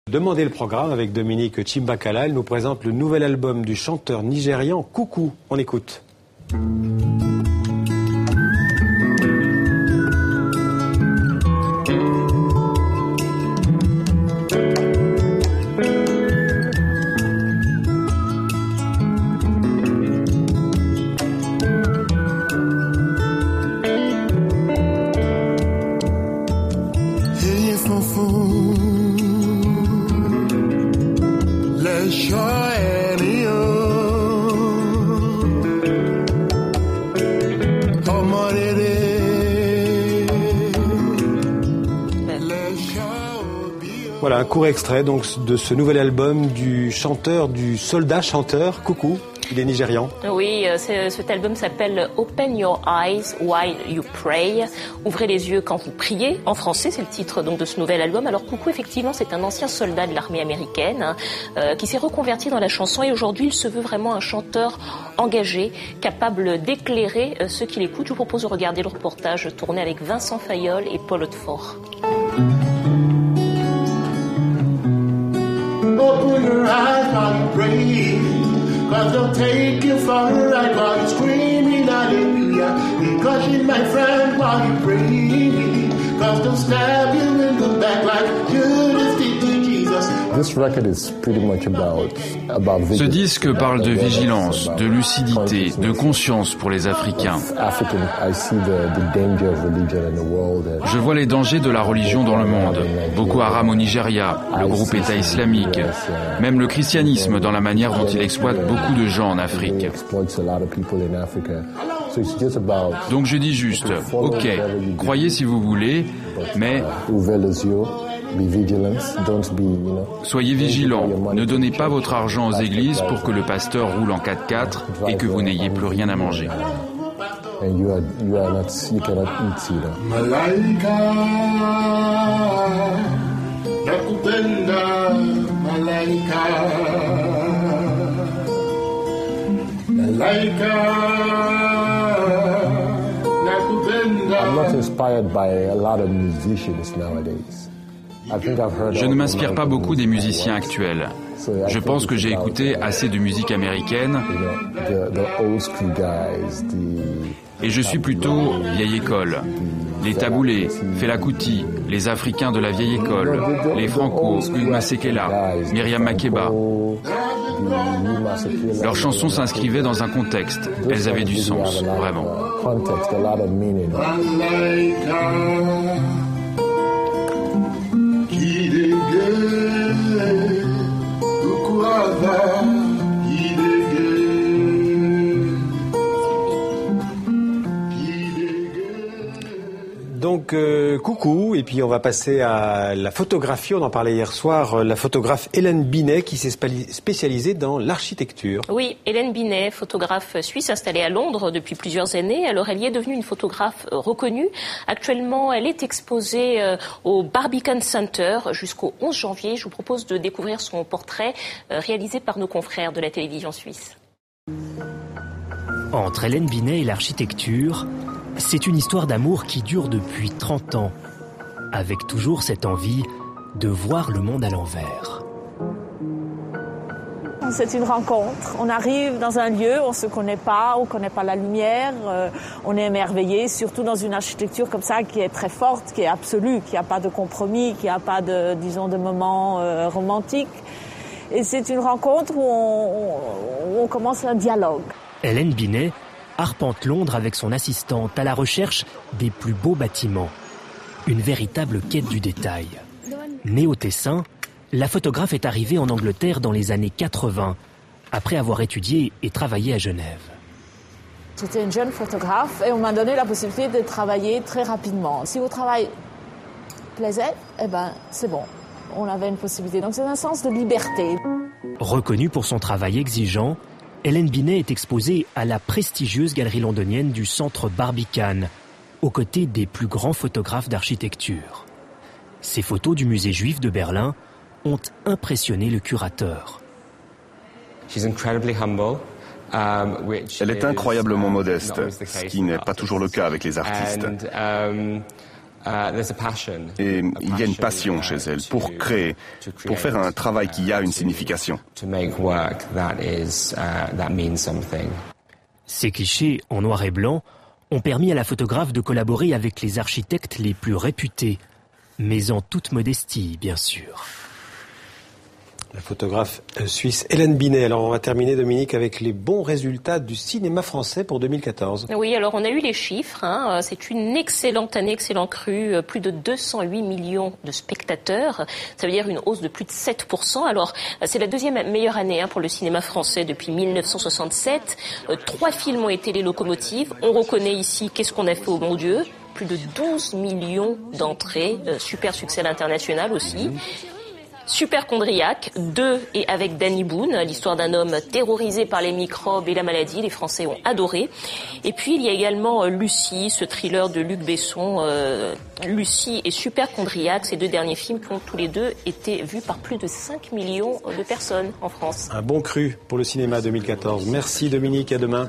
Demandez le programme avec Dominique Chimbakala. Elle nous présente le nouvel album du chanteur nigérian Coucou. On écoute. Voilà un court extrait donc de ce nouvel album du soldat-chanteur Coucou. Il est nigérian. Oui, cet album s'appelle Open Your Eyes While You Pray. Ouvrez les yeux quand vous priez. En français, c'est le titre donc de ce nouvel album. Alors Coucou, effectivement, c'est un ancien soldat de l'armée américaine qui s'est reconverti dans la chanson et aujourd'hui, il se veut vraiment un chanteur engagé, capable d'éclairer ceux qui l'écoutent. Je vous propose de regarder le reportage tourné avec Vincent Fayolle et Paul Hautefort. Open your eyes while you pray, 'cause they'll take you for a ride while you're screaming hallelujah. Be caution, my friend, while you pray, 'cause they'll stab you in the back like Judas did to Jesus. Ce disque parle de vigilance, de lucidité, de conscience pour les Africains. Je vois les dangers de la religion dans le monde. Boko Haram au Nigeria, le groupe État islamique, même le christianisme dans la manière dont il exploite beaucoup de gens en Afrique. Donc je dis juste, ok, croyez si vous voulez, mais soyez vigilants, ne donnez pas votre argent aux églises pour que le pasteur roule en 4x4 et que vous n'ayez plus rien à manger. I'm not inspired by a lot of musicians nowadays. Je ne m'inspire pas beaucoup des musiciens actuels. Je pense que j'ai écouté assez de musique américaine et je suis plutôt vieille école. Les Taboulés, Fela Kuti, les Africains de la vieille école, les Franco, Hugues Masekela, Myriam Makeba. Leurs chansons s'inscrivaient dans un contexte. Elles avaient du sens, vraiment. Donc Coucou, et puis on va passer à la photographie, on en parlait hier soir, la photographe Hélène Binet qui s'est spécialisée dans l'architecture. Oui, Hélène Binet, photographe suisse installée à Londres depuis plusieurs années. Alors elle y est devenue une photographe reconnue. Actuellement, elle est exposée au Barbican Center jusqu'au 11 janvier. Je vous propose de découvrir son portrait réalisé par nos confrères de la télévision suisse. Entre Hélène Binet et l'architecture, c'est une histoire d'amour qui dure depuis 30 ans, avec toujours cette envie de voir le monde à l'envers. C'est une rencontre. On arrive dans un lieu, on ne se connaît pas, on ne connaît pas la lumière, on est émerveillé, surtout dans une architecture comme ça qui est très forte, qui est absolue, qui n'a pas de compromis, qui n'a pas de, disons, de moments romantiques. Et c'est une rencontre où on commence un dialogue. Hélène Binet arpente Londres avec son assistante à la recherche des plus beaux bâtiments. Une véritable quête du détail. Née au Tessin, la photographe est arrivée en Angleterre dans les années 80, après avoir étudié et travaillé à Genève. J'étais une jeune photographe et on m'a donné la possibilité de travailler très rapidement. Si votre travail plaisait, eh ben, c'est bon. On avait une possibilité. Donc c'est un sens de liberté. Reconnue pour son travail exigeant, Hélène Binet est exposée à la prestigieuse galerie londonienne du centre Barbican, aux côtés des plus grands photographes d'architecture. Ces photos du musée juif de Berlin ont impressionné le curateur. Elle est incroyablement modeste, ce qui n'est pas toujours le cas avec les artistes. Et il y a une passion chez elle pour créer, pour faire un travail qui a une signification. Ces clichés en noir et blanc ont permis à la photographe de collaborer avec les architectes les plus réputés, mais en toute modestie, bien sûr. La photographe suisse Hélène Binet. Alors on va terminer, Dominique, avec les bons résultats du cinéma français pour 2014. Oui, alors on a eu les chiffres. C'est une excellente année, excellent cru. Plus de 208 millions de spectateurs. Ça veut dire une hausse de plus de 7%. Alors c'est la deuxième meilleure année pour le cinéma français depuis 1967. 3 films ont été les locomotives. On reconnaît ici Qu'est-ce qu'on a fait au bon Dieu. Plus de 12 millions d'entrées. Super succès à l'international aussi. Superchondriac 2 et avec Danny Boone, l'histoire d'un homme terrorisé par les microbes et la maladie. Les Français ont adoré. Et puis il y a également Lucie, ce thriller de Luc Besson. Lucie et Superchondriac, ces 2 derniers films qui ont tous les 2 été vus par plus de 5 millions de personnes en France. Un bon cru pour le cinéma 2014. Merci Dominique, à demain.